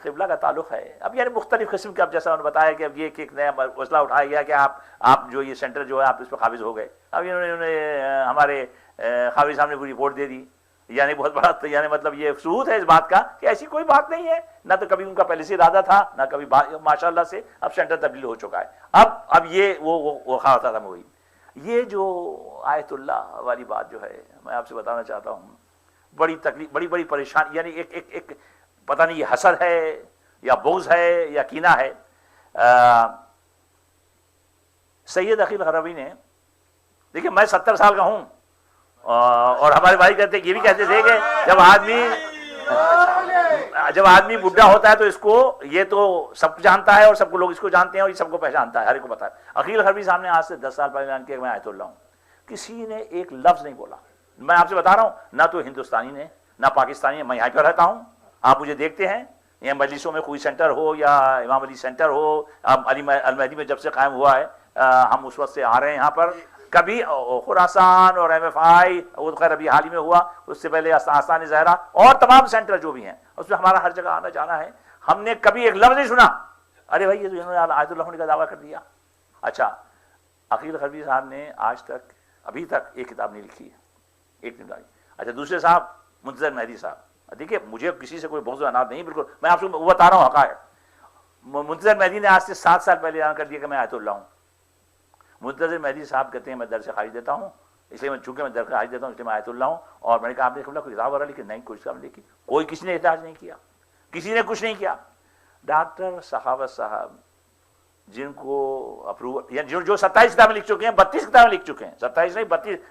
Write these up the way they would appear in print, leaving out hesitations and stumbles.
قبلہ کا تعلق ہے. اب یعنی مختلف قسم کے، اب جیسا انہوں نے بتایا کہ اب یہ ایک نیا مسئلہ اٹھایا گیا کہ آپ جو یہ سینٹر جو ہے آپ اس پہ قابض ہو گئے. اب انہوں نے ہمارے قاضی صاحب نے پوری رپورٹ دے دی. یعنی بہت بڑا، یعنی مطلب یہ ثبوت ہے اس بات کا کہ ایسی کوئی بات نہیں ہے، نہ تو کبھی ان کا پہلے سے ارادہ تھا، نہ کبھی ماشاءاللہ سے اب سینٹر تبدیل ہو چکا ہے. اب یہ وہ ختم ہوئی. یہ جو آیت اللہ والی بات جو ہے میں آپ سے بتانا چاہتا ہوں، بڑی تکلیف، بڑی پریشانی، یعنی ایک پتہ نہیں یہ حسد ہے یا بغض ہے یا کینہ ہے. سید عقیل غربی نے، دیکھیں میں 70 سال کا ہوں اور ہمارے بھائی کہتے یہ بھی کہتے تھے کہ جب آدمی بڈھا ہوتا ہے تو اس کو یہ تو سب جانتا ہے اور سب کو لوگ اس کو جانتے ہیں اور یہ سب کو پہچانتا ہے، ہر ایک کو پتا ہے. عقیل غربی صاحب نے آج سے 10 سال پہلے اعلان کیا کہ میں آیت اللہ ہوں. کسی نے ایک لفظ نہیں بولا. میں آپ سے بتا رہا ہوں، نہ تو ہندوستانی نے نہ پاکستانی نے. میں یہاں پہ رہتا ہوں، آپ مجھے دیکھتے ہیں، یہ مجلسوں میں کوئی سینٹر ہو یا امام علی سینٹر ہو، علی المہدی میں جب سے قائم ہوا ہے ہم اس وقت سے آ رہے ہیں یہاں پر. کبھی خراسان اور ایم ایف آئی، وہ خیر ابھی حال ہی میں ہوا، اس سے پہلے آستان زہرا اور تمام سینٹر جو بھی ہیں اس میں ہمارا ہر جگہ آنا جانا ہے. ہم نے کبھی ایک لفظ نہیں سنا ارے بھائی یہ تو انہوں نے آیت اللہ ہونے کا دعویٰ کر دیا. اچھا، عقیل غربی صاحب نے آج تک ابھی تک ایک کتاب نہیں لکھی ہے، ایک نہیں لائی. اچھا، دوسرے صاحب منتظر مہدی صاحب، دیکھیے مجھے کسی سے کوئی بغض و عناد نہیں، بالکل میں آپ سے بتا رہا ہوں حقائق. منتظر مہدی نے آج سے 7 سال پہلے اعلان کر دیا کہ میں آیت اللہ ہوں. منتظر مہدی صاحب کہتے ہیں میں در سے خارج دیتا ہوں، اس لیے میں چونکہ میں در سے خارج دیتا ہوں اس لیے میں آیت اللہ ہوں. اور میں نے کہا آپ نے قبلہ کوئی کتاب وغیرہ لکھی؟ نہیں، کوئی کتاب نہیں لکھی. کوئی کسی نے احتجاج نہیں کیا، کسی نے کچھ نہیں کیا. ڈاکٹر سخاوت صاحب جن کو اپروول، یعنی جو 27 کتابیں لکھ چکے ہیں، 32 کتابیں لکھ چکے ہیں، 27 نہیں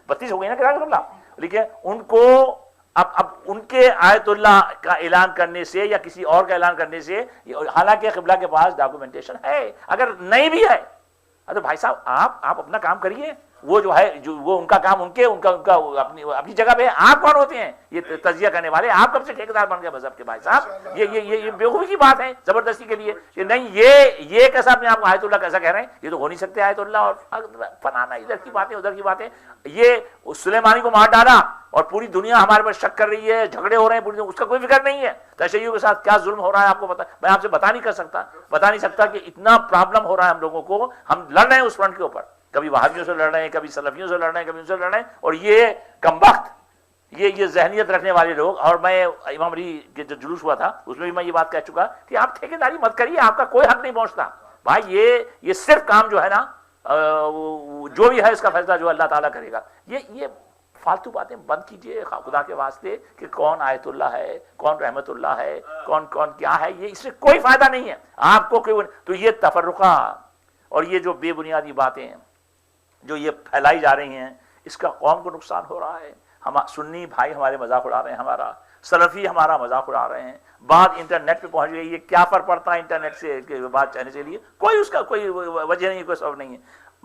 32 ہو گئی نا کتاب اللہ، لیکن ان کو اب ان کے آیت اللہ کا اعلان کرنے سے یا کسی اور کا اعلان کرنے سے، حالانکہ قبلہ کے پاس ڈاکومنٹیشن ہے، اگر نہیں بھی ہے تو بھائی صاحب آپ اپنا کام کریے. وہ جو ہے وہ ان کا کام ان کا اپنی جگہ پہ. آپ کون ہوتے ہیں یہ تجزیہ کرنے والے؟ آپ کب سے ٹھیکیدار بن گئے مذہب کے بھائی صاحب؟ یہ بیوقوفی کی بات ہے زبردستی کے لیے کہ نہیں یہ کیسا اپنے آپ کو آیت اللہ کیسا کہہ رہے ہیں؟ یہ تو ہو نہیں سکتے آیت اللہ اور فلانا، ادھر کی باتیں ادھر کی باتیں. یہ سلیمانی کو مار ڈالا اور پوری دنیا ہمارے پر شک کر رہی ہے، جھگڑے ہو رہے ہیں پوری دنیا، اس کا کوئی فکر نہیں ہے. تشیع کے ساتھ کیا ظلم ہو رہا ہے آپ کو پتا، میں آپ سے بتا نہیں سکتا کہ اتنا پرابلم ہو رہا ہے ہم لوگوں کو. ہم لڑ رہے ہیں اس فرنٹ کے اوپر، کبھی وہابیوں سے لڑ رہے ہیں، کبھی سلفیوں سے لڑ رہے ہیں، کبھی ان سے لڑ رہے ہیں. اور یہ کمبخت، یہ ذہنیت رکھنے والے لوگ. اور میں امام علی کے جو جلوس ہوا تھا اس میں بھی میں یہ بات کہہ چکا کہ آپ ٹھیکیداری مت کریے، آپ کا کوئی حق نہیں پہنچتا بھائی. یہ صرف کام جو ہے نا جو بھی ہے اس کا فیصلہ جو اللہ تعالیٰ کرے گا. یہ فالتو باتیں بند کیجئے خدا کے واسطے کہ کون آیت اللہ ہے، کون رحمت اللہ ہے، کون کیا ہے. یہ اس سے کوئی فائدہ نہیں ہے آپ کو. تو یہ تفرقہ اور یہ جو بے بنیادی باتیں جو یہ پھیلائی جا رہی ہیں، اس کا قوم کو نقصان ہو رہا ہے. ہم سنی بھائی ہمارے مذاق اڑا رہے ہیں، ہمارا سلفی ہمارا مذاق اڑا رہے ہیں. بات انٹرنیٹ پہ پہنچ گئی. یہ کیا فرق پڑتا ہے انٹرنیٹ سے بات چاہنے کے لیے؟ کوئی اس کا کوئی وجہ نہیں، کوئی سبب نہیں ہے.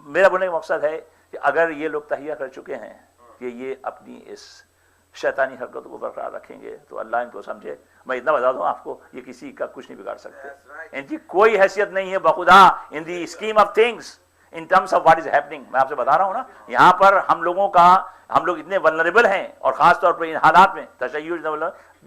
میرا بولنے کا مقصد ہے کہ اگر یہ لوگ تہیہ کر چکے ہیں کہ یہ اپنی اس شیطانی حرکت کو برقرار رکھیں گے تو اللہ ان کو سمجھے. میں اتنا بتا دوں آپ کو، یہ کسی کا کچھ نہیں بگاڑ سکتے. ان کی کوئی حیثیت نہیں ہے بخدا in the scheme of things in terms of what is happening. میں آپ سے بتا رہا ہوں نا، یہاں پر ہم لوگ اتنے ولنریبل ہیں، اور خاص طور پر ان حالات میں تشیع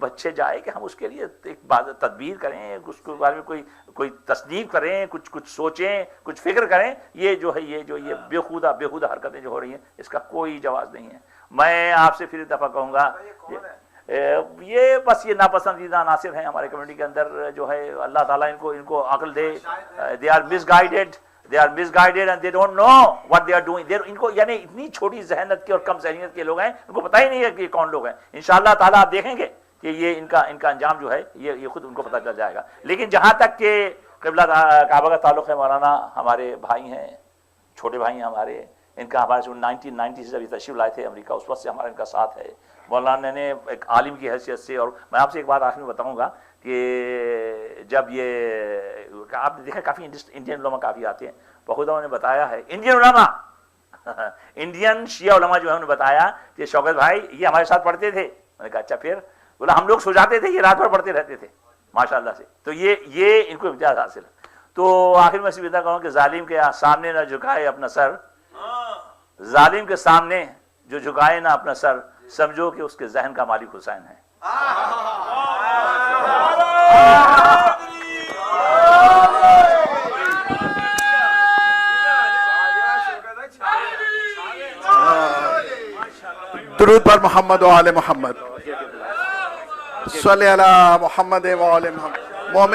بچے جائے کہ ہم اس کے لیے ایک تدبیر کریں، اس کے بارے میں کوئی تصنیف کریں، کچھ سوچیں، کچھ فکر کریں. یہ جو ہے یہ بےہودہ حرکتیں جو ہو رہی ہیں اس کا کوئی جواز نہیں ہے. میں آپ سے پھر دفعہ کہوں گا یہ بس یہ ناپسندیدہ عناصر ہیں ہمارے کمیونٹی کے اندر جو ہے. اللہ تعالیٰ ان کو عقل دے. they are misguided and they don't know what they are doing. ان کو یعنی اتنی چھوٹی ذہنت کے اور کم ذہنیت کے لوگ ہیں، ان کو پتہ ہی نہیں ہے کہ یہ کون لوگ ہیں. انشاءاللہ تعالیٰ آپ دیکھیں گے کہ یہ ان کا انجام جو ہے یہ خود ان کو پتہ چل جائے گا. لیکن جہاں تک کہ قبلہ کعبہ کا تعلق ہے، مولانا ہمارے بھائی ہیں، چھوٹے بھائی ہیں ہمارے. ان کا ہمارے 1990 سے ابھی تشریف لائے تھے امریکہ، اس وقت سے ہمارا ان کا ساتھ ہے. مولانا نے ایک عالم کی حیثیت سے، اور میں آپ سے ایک بات آخر میں بتاؤں گا کہ جب یہ آپ نے دیکھا کافی انڈین علماء کافی آتے ہیں، بخدا انہوں نے بتایا ہے انڈین علماء انڈین شیعہ علماء جو ہے انہوں نے بتایا کہ شوکت بھائی یہ ہمارے ساتھ پڑھتے تھے. میں نے کہا اچھا پھر؟ بولا ہم لوگ سو جاتے تھے، یہ رات بھر پڑھتے رہتے تھے ماشاءاللہ سے. تو یہ ان کو امتیاز حاصل ہے. تو آخر میں سیدھا کہوں کہ ظالم کے سامنے نہ جھکائے اپنا سر، ظالم کے سامنے جو جھکائے نہ اپنا سر، سمجھو کہ اس کے ذہن کا مالک حسین ہے. درود پر محمد و آل محمد. صلی علی محمد و آل محمد. مومن